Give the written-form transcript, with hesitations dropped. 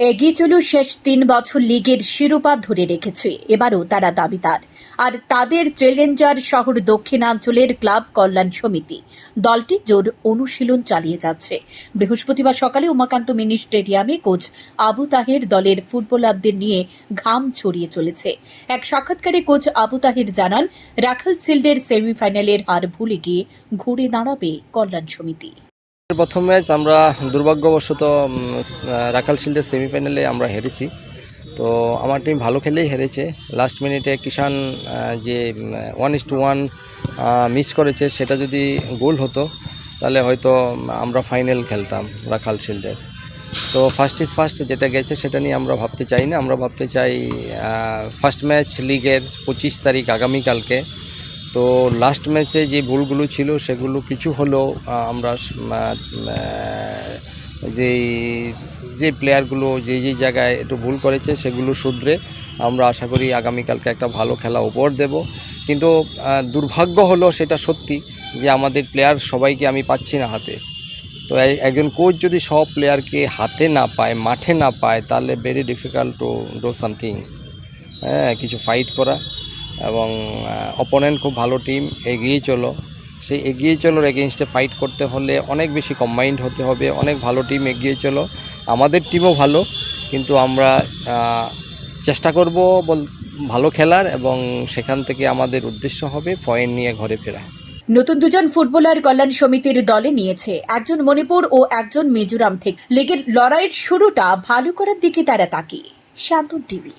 এগিয়ে চলো শেষ ৩ বছর লিগের শিরোপা ধরে রেখেছে। এবারও তারা দাবিদার। আর তাদের চ্যালেঞ্জার শহর দক্ষিণাঞ্চলের ক্লাব কল্যাণ সমিতি দলটি জোর অনুশীলন চালিয়ে যাচ্ছে। বৃহস্পতিবার সকালে উমাকান্ত মিনি স্টেডিয়ামে কোচ আবু তাহের দলের ফুটবলারদের নিয়ে ঘাম ছড়িয়ে চলেছে। এক সাক্ষাৎকারে কোচ আবু তাহের জানান, রাখাল শিল্ডের সেমিফাইনালের হার ভুলে গিয়ে ঘুরে দাঁড়াবে কল্যাণ সমিতি। প্রথম ম্যাচ আমরা দুর্ভাগ্যবশত রাখাল শিল্ডের সেমিফাইনালে আমরা হেরেছি। তো আমার টিম ভালো খেলেই হেরেছে। লাস্ট মিনিটে কিষান যে 1:1 মিস করেছে, সেটা যদি গোল হতো তাহলে হয়তো আমরা ফাইনাল খেলতাম রাখাল শিল্ডের। তো ফার্স্ট ইজ ফার্স্ট, যেটা গেছে সেটা নিয়ে আমরা ভাবতে চাই না। আমরা ভাবতে চাই ফার্স্ট ম্যাচ লিগের 25 তারিখ আগামীকালকে। তো লাস্ট ম্যাচে যে ভুলগুলো ছিল সেগুলো কিছু হলেও আমরা যে প্লেয়ারগুলো যে জায়গায় একটু ভুল করেছে সেগুলো শুধরে আমরা আশা করি আগামীকালকে একটা ভালো খেলা উপহার দেব। কিন্তু দুর্ভাগ্য হলো সেটা সত্যি যে আমাদের প্লেয়ার সবাইকে আমি পাচ্ছি না হাতে। তো একজন কোচ যদি সব প্লেয়ারকে হাতে না পায়, মাঠে না পায়, তাহলে very difficult to do something, কিছু ফাইট করা। এবং অপোনেন্ট খুব ভালো টিম, এগিয়ে চলো, সেই এগিয়ে চলোর এগেনস্টে ফাইট করতে হলে অনেক বেশি কম্বাইন্ড হতে হবে। অনেক ভালো টিম এগিয়ে চলো, আমাদের টিমও ভালো, কিন্তু আমরা চেষ্টা করব ভালো খেলার, এবং সেখান থেকে আমাদের উদ্দেশ্য হবে পয়েন্ট নিয়ে ঘরে ফেরা। নতুন দুজন ফুটবলার কল্যাণ সমিতির দলে নিয়েছে, একজন মণিপুর ও একজন মিজোরাম থেকে। লিগের লড়াইয়ের শুরুটা ভালো করার দিকে তারা তাকিয়ে। শান্তন টিভি।